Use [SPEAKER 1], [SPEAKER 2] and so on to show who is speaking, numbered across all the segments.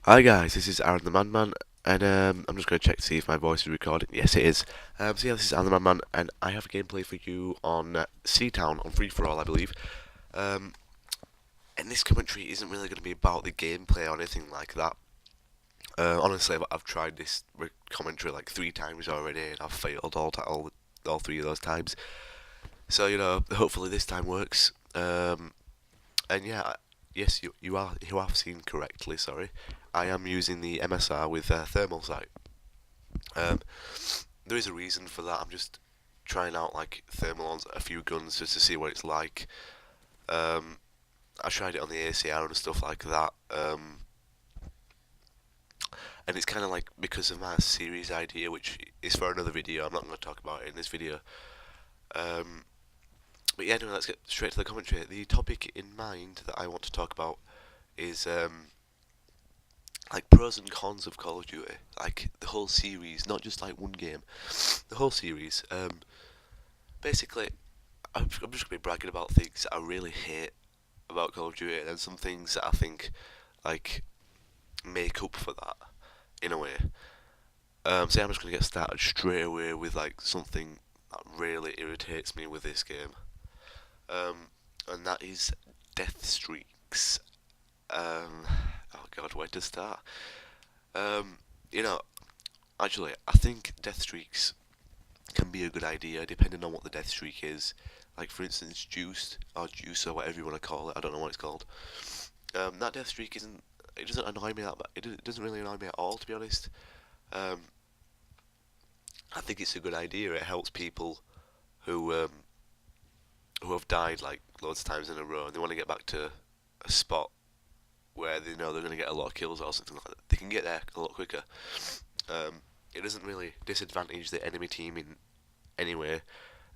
[SPEAKER 1] Hi guys, this is Aaron the Man, and I'm just going to check to see if my voice is recording. Yes, it is. So yeah, this is Aaron the Man, and I have a gameplay for you on Seatown on Free For All, I believe. Um, and this commentary isn't really going to be about the gameplay or anything like that. Honestly, I've tried this commentary like 3 times already, and I've failed all 3 of those times. So hopefully this time works. And yeah, yes, you have seen correctly. Sorry, I am using the MSR with thermal sight. Um, there is a reason for that. I'm just trying out like thermal on a few guns just to see what it's like. Um, I tried it on the ACR and stuff like that. And it's kind of like because of my series idea, which is for another video. I'm not going to talk about it in this video. Um, but yeah, anyway, let's get straight to the commentary. The topic in mind that I want to talk about is like pros and cons of Call of Duty, like the whole series, not just like one game, the whole series. Basically, I'm just gonna be bragging about things that I really hate about Call of Duty, and then some things that I think like make up for that in a way. So yeah, I'm just gonna get started straight away with like something that really irritates me with this game, and that is death streaks. Oh God, where to start? Um, you know, Actually, I think death streaks can be a good idea depending on what the death streak is. Like for instance, juice or whatever you want to call it. I don't know what it's called. That death streak isn't. It doesn't annoy me that. It doesn't really annoy me at all, to be honest. Um, I think it's a good idea. It helps people who um, who have died like loads of times in a row and they want to get back to a spot where they know they're going to get a lot of kills or something like that. They can get there a lot quicker. Um, it doesn't really disadvantage the enemy team in any way.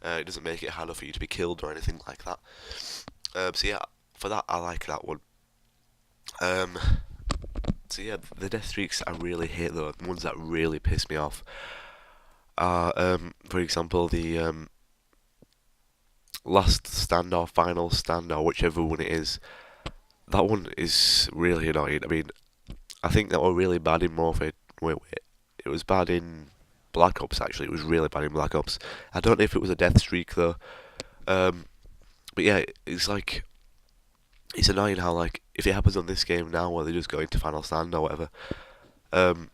[SPEAKER 1] It doesn't make it harder for you to be killed or anything like that. So yeah, for that I like that one. Um, so yeah, the death streaks I really hate though. The ones that really piss me off are, for example, the last stand or final stand or whichever one it is. That one is really annoying. I mean, I think that were really bad in Morphe. Wait, it was bad in Black Ops actually. It was really bad in Black Ops. I don't know if it was a death streak though. Um, but yeah, it's like it's annoying how like if it happens on this game now where they just go into final stand or whatever. Um,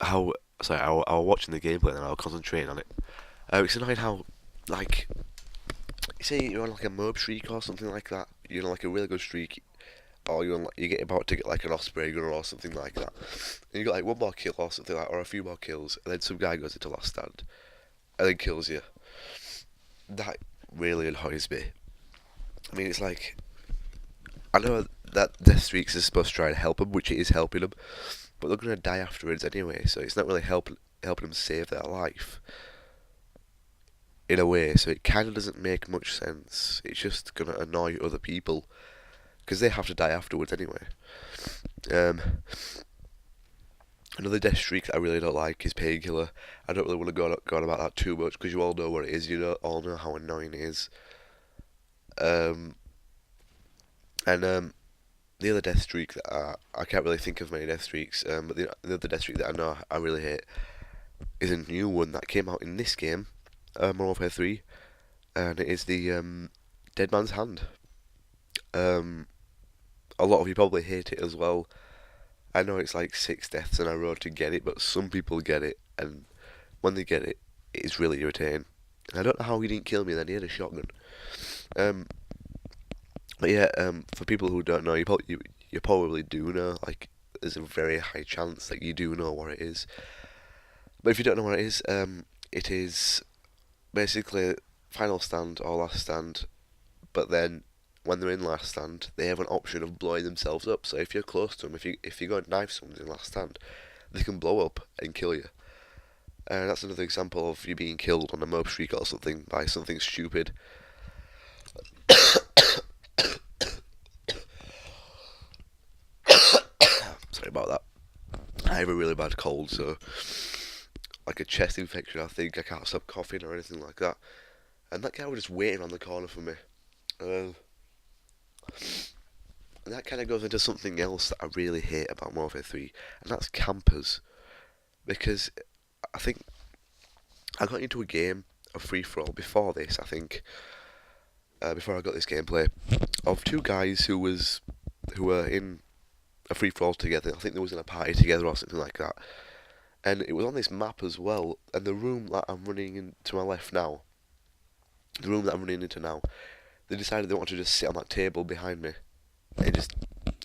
[SPEAKER 1] how sorry, I was watching the gameplay and I was concentrating on it. It's annoying how like say you're on like a mob streak or something like that. You're on like a really good streak, or you get about to get like an Osprey gun or something like that, and you got like one more kill or something like, or a few more kills, and then some guy goes into last stand and then kills you. That really annoys me. I mean, it's like I know that death streaks is supposed to try and help them, which it is helping them, but they're gonna die afterwards anyway, so it's not really helping them save their life in a way. So it kind of doesn't make much sense. It's just gonna annoy other people because they have to die afterwards anyway. Um, Another death streak that I really don't like is Painkiller. I don't really want to go on about that too much because you all know what it is. You all know how annoying it is. Um, and the other death streak that I can't really think of many death streaks. But the other death streak that I know I really hate is a new one that came out in this game, Modern Warfare 3, and it is the Dead Man's Hand. Um, a lot of you probably hate it as well. I know it's like 6 deaths in a row to get it, but some people get it, and when they get it, it's really irritating. I don't know how he didn't kill me then, he had a shotgun. Um, but yeah, for people who don't know, you probably do know, like, there's a very high chance that you do know what it is. But if you don't know what it is basically final stand or last stand, but then when they're in last stand, they have an option of blowing themselves up. So if you're close to them, if you go and knife someone in last stand, they can blow up and kill you. And that's another example of you being killed on a mob streak or something by something stupid. Sorry about that. I have a really bad cold, so like a chest infection. I think I can't stop coughing or anything like that. And that guy was just waiting on the corner for me. And And that kind of goes into something else that I really hate about Modern Warfare 3, and that's campers. Because I think I got into a game of free-for-all before this, I think, before I got this gameplay, of two guys who were in a free-for-all together. I think they was in a party together or something like that. And it was on this map as well, and the room that I'm running into my left now, the room that I'm running into now, they decided they wanted to just sit on that table behind me and just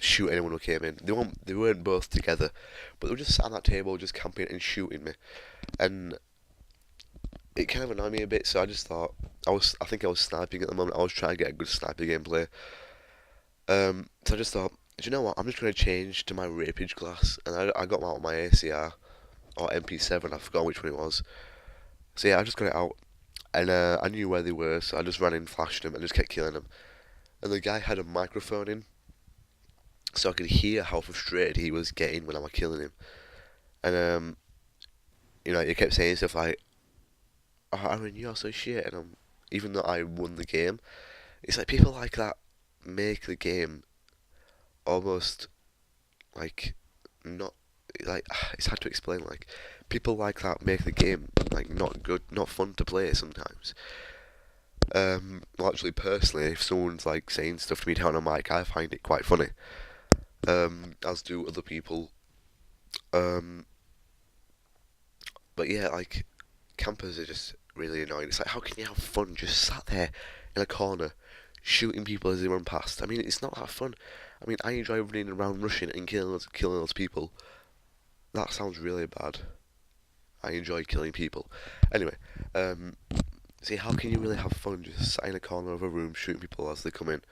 [SPEAKER 1] shoot anyone who came in. They weren't both together, but they were just sat on that table, just camping and shooting me. And it kind of annoyed me a bit, so I just thought, I think I was sniping at the moment. I was trying to get a good sniper gameplay. So I just thought, do you know what? I'm just going to change to my rapage class, and I got out my ACR or MP7. I forgot which one it was. So yeah, I just got it out, and I knew where they were, so I just ran in, flashed them, and just kept killing them. And the guy had a microphone in, so I could hear how frustrated he was getting when I was killing him. And he kept saying stuff like, "Oh, Aaron, you're so shit," and even though I won the game, it's like people like that make the game almost like not like it's hard to explain. Like people like that make the game like not good, not fun to play sometimes. Well, actually, personally, if someone's like saying stuff to me down on mic, I find it quite funny. As do other people. But yeah, like campers are just really annoying. It's like, how can you have fun just sat there in a corner shooting people as they run past? I mean, it's not that fun. I mean, I enjoy running around, rushing and killing those people. That sounds really bad. I enjoy killing people. Anyway, see, how can you really have fun just sat in a corner of a room shooting people as they come in?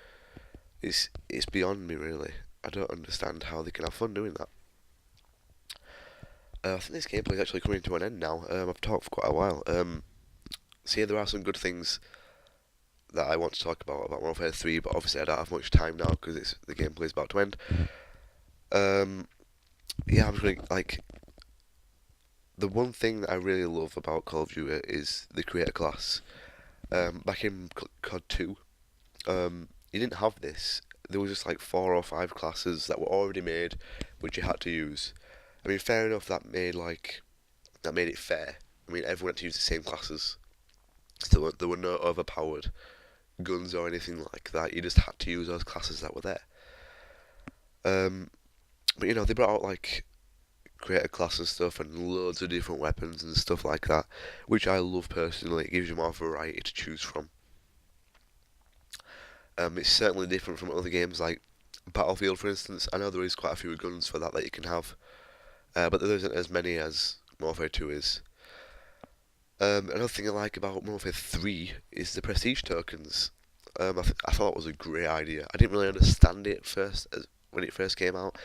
[SPEAKER 1] It's beyond me, really. I don't understand how they can have fun doing that. I think this gameplay is actually coming to an end now. I've talked for quite a while. So yeah, there are some good things that I want to talk about Modern Warfare 3, but obviously I don't have much time now because the gameplay is about to end. Yeah, I'm just going like the one thing that I really love about Call of Duty is the creator class. Back in COD 2, you didn't have this. There was just like 4 or 5 classes that were already made, which you had to use. I mean, fair enough. That made it fair. I mean, everyone had to use the same classes. So there were no overpowered guns or anything like that. You just had to use those classes that were there. But they brought out like creator class and stuff, and loads of different weapons and stuff like that, which I love personally. It gives you more variety to choose from. It's certainly different from other games like Battlefield, for instance. I know there is quite a few guns for that you can have, but there isn't as many as Warfare 2 is. Another thing I like about Warfare 3 is the prestige tokens. I thought it was a great idea. I didn't really understand it when it first came out,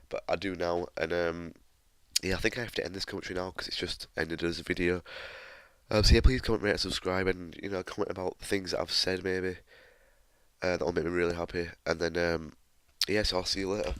[SPEAKER 1] but I do now. And yeah, I think I have to end this commentary now because it's just ended as a video. So yeah, please comment, rate, and subscribe, and comment about things that I've said maybe. That'll make me really happy. And then yeah, so I'll see you later.